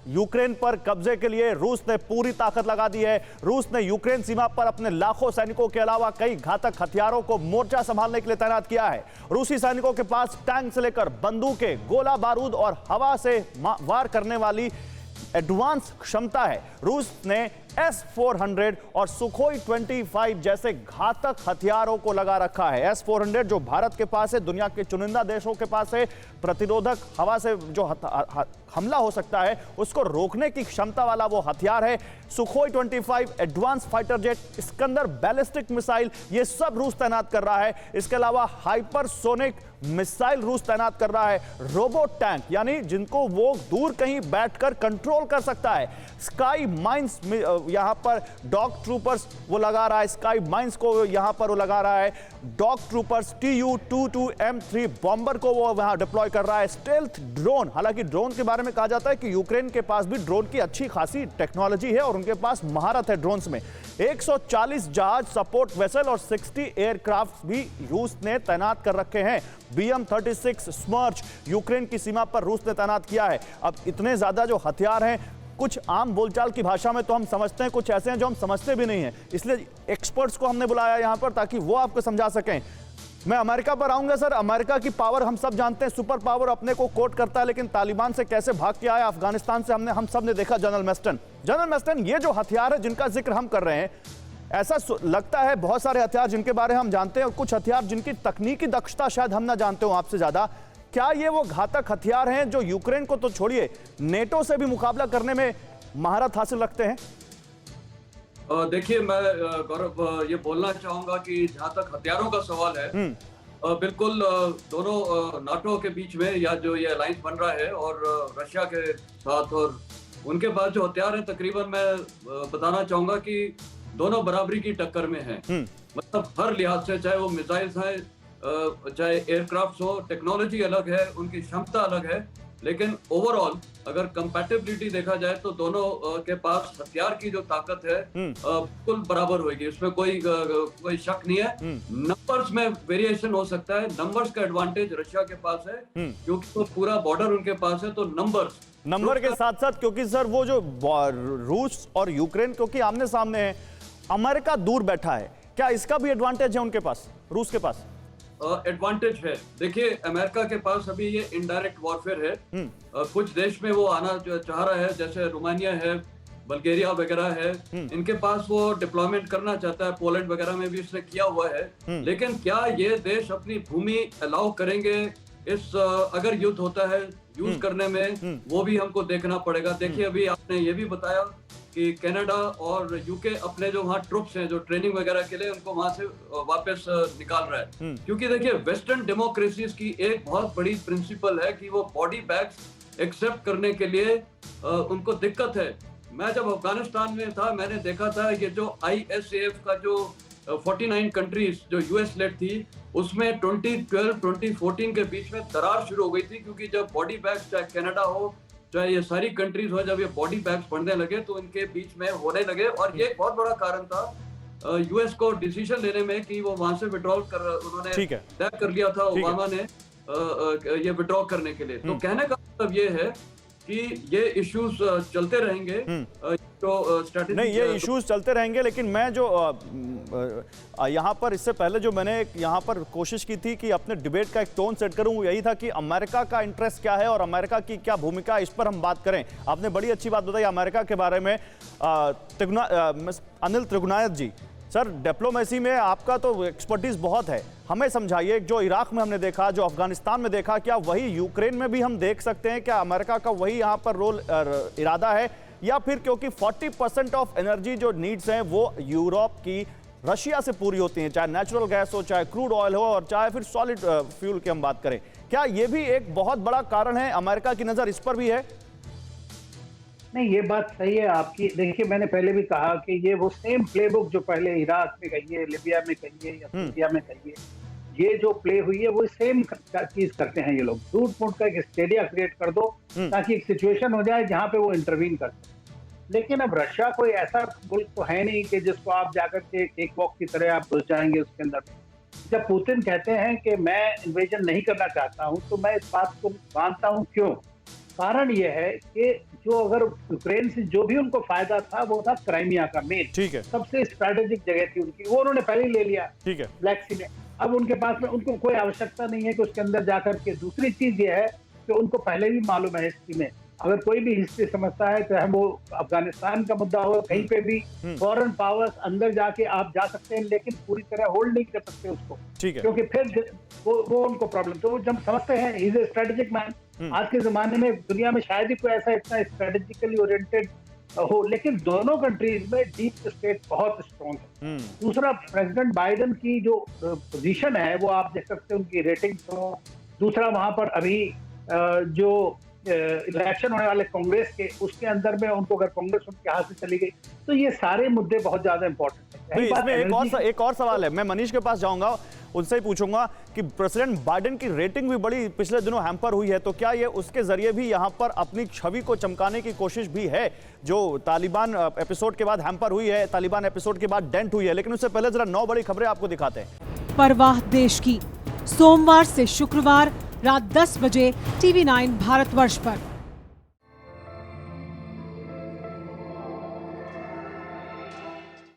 Ukraine पर कब्जे के लिए रूस ने पूरी ताकत लगा दी है। रूस ने यूक्रेन सीमा पर अपने लाखों सैनिकों के अलावा कई घातक हथियारों को मोर्चा संभालने के लिए तैनात किया है। रूसी सैनिकों के पास टैंक से लेकर बंदूकें, गोला बारूद और हवा से वार करने वाली एडवांस क्षमता है। रूस ने S-400 और सुखोई 25 जैसे घातक हथियारों को लगा रखा है। S-400 जो भारत के पास है, दुनिया के चुनिंदा देशों के पास है, प्रतिरोधक हवा से जो हमला हो सकता है उसको रोकने की क्षमता वाला वो हथियार है। Sukhoi 25, advance fighter jet, Iskander ballistic missile, ये सब रूस तैनात कर रहा है। इसके अलावा हाइपरसोनिक मिसाइल रूस तैनात कर रहा है। रोबोट टैंक यानी जिनको वो दूर कहीं बैठकर कंट्रोल कर सकता है। स्काई माइंस यहां पर डॉग ट्रूपर्स वो लगा रहा है, स्काई माइंस को यहां पर वो लगा रहा है। डॉग ट्रूपर्स Tu-22M3 बॉम्बर को वो वहां डिप्लॉय कर रहा है। स्टेल्थ ड्रोन, हालांकि ड्रोन के बारे में कहा जाता है कि यूक्रेन के पास भी ड्रोन की अच्छी खासी टेक्नोलॉजी है और उनके पास महारत है ड्रोन्स में। 140 जहाज, सपोर्ट वेसल और 60 एयरक्राफ्ट भी रूस ने तैनात कर रखे हैं। BM-36 स्मर्च यूक्रेन की सीमा पर रूस ने तैनात किया है। अब इतने ज्यादा जो हथियार हैं, कुछ आम बोलचाल की भाषा में तो हम समझते हैं, कुछ ऐसे हैं जो हम समझते भी नहीं हैं। इसलिए एक्सपर्ट्स को हमने बुलाया यहां पर ताकि वो आपको समझा सकें। मैं अमेरिका पर आऊंगा सर। अमेरिका की पावर हम सब जानते हैं, सुपर पावर अपने को कोट करता है, लेकिन तालिबान से कैसे भाग के आया, अफगानिस्तान से हम सब ने देखा। जनरल मैस्टन, ये जो हथियार है जिनका जिक्र हम कर रहे हैं, ऐसा लगता है बहुत सारे हथियार जिनके बारे में हम जानते हैं और कुछ हथियार जिनकी तकनीकी दक्षता शायद हम ना जानते हो आपसे ज्यादा। क्या ये वो घातक हथियार हैं जो यूक्रेन को तो छोड़िए, नेटो से भी मुकाबला करने में महारत हासिल रखते हैं? देखिए, मैं गौरव ये बोलना चाहूंगा कि जहां तक हथियारों का सवाल है, बिल्कुल दोनों नाटो के बीच में या जो ये अलायंस बन रहा है और रशिया के साथ, और उनके पास जो हथियार है तकरीबन मैं बताना चाहूंगा कि दोनों बराबरी की टक्कर में हैं। मतलब हर लिहाज से, चाहे वो मिसाइल्स हैं, चाहे एयरक्राफ्ट हो, टेक्नोलॉजी अलग है, उनकी क्षमता अलग है, लेकिन ओवरऑल अगर कंपैटिबिलिटी देखा जाए तो दोनों के पास हथियार की जो ताकत है बिल्कुल बराबर होगी, इसमें कोई शक नहीं है। नंबर्स में वेरिएशन हो सकता है, नंबर्स का एडवांटेज रशिया के पास है क्योंकि तो पूरा बॉर्डर उनके पास है, तो नंबर के साथ साथ, क्योंकि सर वो जो रूस और यूक्रेन क्योंकि आमने सामने है, अमेरिका दूर बैठा है, क्या इसका भी एडवांटेज है उनके पास, रूस के पास? एडवांटेज है। देखिए, अमेरिका के पास अभी ये इनडायरेक्ट वॉरफेयर है। कुछ देश में वो आना जो चाह रहा है, जैसे रोमानिया है, बल्गेरिया वगैरह है, इनके पास वो डिप्लॉयमेंट करना चाहता है। पोलैंड वगैरह में भी इसने किया हुआ है। लेकिन क्या ये देश अपनी भूमि अलाउ करेंगे इस अगर युद्ध होता है यूज करने में, वो भी हमको देखना पड़ेगा। देखिए, अभी आपने ये भी बताया कि कनाडा और यूके अपने जो वहाँ ट्रुप्स हैं जो ट्रेनिंग वगैरह के लिए, उनको वहां से वापस निकाल रहा है। क्योंकि देखिए, वेस्टर्न डेमोक्रेसीज की एक बहुत बड़ी प्रिंसिपल है कि वो बॉडी बैग्स एक्सेप्ट करने के लिए उनको दिक्कत है। मैं जब अफगानिस्तान में था, मैंने देखा था ये जो ISAF का जो 49 कंट्रीज जो US लेड थी, उसमें 2012-2014 के बीच में दरार शुरू हो गई थी, क्योंकि जब बॉडी बैग्स, चाहे कनाडा हो, चाहे ये सारी कंट्रीज हो, जब ये बॉडी बैग्स बढ़ने लगे तो इनके बीच में होने लगे। और ये एक बहुत बड़ा कारण था US को डिसीजन लेने में कि वो वहां से विड्रॉल कर, उन्होंने तय कर लिया था ओबामा ने ये विड्रॉ करने के लिए। तो कहने का मतलब ये है कि ये इश्यूज चलते रहेंगे, तो स्ट्रेटेजी नहीं, ये इश्यूज चलते रहेंगे। लेकिन मैं जो यहाँ पर इससे पहले जो मैंने यहाँ पर कोशिश की थी कि अपने डिबेट का एक टोन सेट करूँ, वो यही था कि अमेरिका का इंटरेस्ट क्या है और अमेरिका की क्या भूमिका, इस पर हम बात करें। आपने बड़ी अच्छी बात बताई अमेरिका के बारे में। अनिल त्रिगुनायत जी, सर डिप्लोमेसी में आपका तो एक्सपर्टीज बहुत है, हमें समझाइए। जो इराक में हमने देखा, जो अफगानिस्तान में देखा, क्या वही यूक्रेन में भी हम देख सकते हैं? क्या अमेरिका का वही यहाँ पर रोल इरादा है, या फिर क्योंकि 40% ऑफ एनर्जी जो नीड्स हैं वो यूरोप की रशिया से पूरी होती हैं, चाहे नेचुरल गैस हो, चाहे क्रूड ऑयल हो, और चाहे फिर सॉलिड फ्यूल की हम बात करें, क्या ये भी एक बहुत बड़ा कारण है? अमेरिका की नजर इस पर भी है? नहीं, ये बात सही है आपकी। देखिए, मैंने पहले भी कहा कि ये वो सेम प्लेबुक जो पहले इराक में कहिए, लिबिया में कहिए या सीरिया में कहिए, ये जो प्ले हुई है वो सेम चीज करते हैं ये लोग। टूट फूट का एक स्टेडिया क्रिएट कर दो ताकि एक सिचुएशन हो जाए जहां पे वो इंटरवीन कर सके। लेकिन अब रशिया कोई ऐसा मुल्क तो है नहीं कि जिसको आप जाकर के एक बॉक्स की तरह आप घुस जाएंगे उसके अंदर। जब पुतिन कहते हैं कि मैं इन्वेजन नहीं करना चाहता हूं, तो मैं इस बात को मानता हूं। क्यों? कारण ये है कि जो अगर यूक्रेन से जो भी उनको फायदा था वो था क्राइमिया का मेन, ठीक है, सबसे स्ट्रैटेजिक जगह थी उनकी, वो उन्होंने पहले ही ले लिया ठीक है, ब्लैक सी में। अब उनके पास में उनको कोई आवश्यकता नहीं है कि उसके अंदर जाकर के। दूसरी चीज ये है कि उनको पहले भी मालूम है हिस्ट्री में, अगर कोई भी हिस्ट्री समझता है, चाहे वो अफगानिस्तान का मुद्दा हो, कहीं पे भी फॉरेन पावर्स अंदर जाके आप जा सकते हैं लेकिन पूरी तरह होल्ड नहीं कर सकते उसको, ठीक है, क्योंकि फिर वो उनको प्रॉब्लम। तो वो जब समझते हैं he is a strategic man. आज के जमाने में दुनिया में शायद ही कोई ऐसा इतना स्ट्रेटेजिकली ओरिएंटेड हो, लेकिन दोनों कंट्रीज में डीप स्टेट बहुत स्ट्रॉन्ग है। दूसरा, प्रेसिडेंट बाइडेन की जो पोजीशन है वो आप देख सकते हैं उनकी रेटिंग को। दूसरा, वहां पर अभी जो इलेक्शन होने वाले कांग्रेस के, उसके अंदर में उनको अगर कांग्रेस उनके हाथ से चली गई तो ये सारे मुद्दे बहुत ज्यादा इंपॉर्टेंट है। इसमें एक और सवाल है, मैं मनीष के पास जाऊंगा, उनसे ही पूछूंगा कि प्रेसिडेंट बाइडेन की रेटिंग भी बड़ी पिछले दिनों हैम्पर हुई है, तो क्या ये उसके जरिए भी यहाँ पर अपनी छवि को चमकाने की कोशिश भी है, जो तालिबान एपिसोड के बाद हैम्पर हुई है, तालिबान एपिसोड के बाद डेंट हुई है? लेकिन उससे पहले जरा 9 बड़ी खबरें आपको दिखाते हैं। परवाह देश की, सोमवार से शुक्रवार रात 10 बजे TV9 भारतवर्ष पर।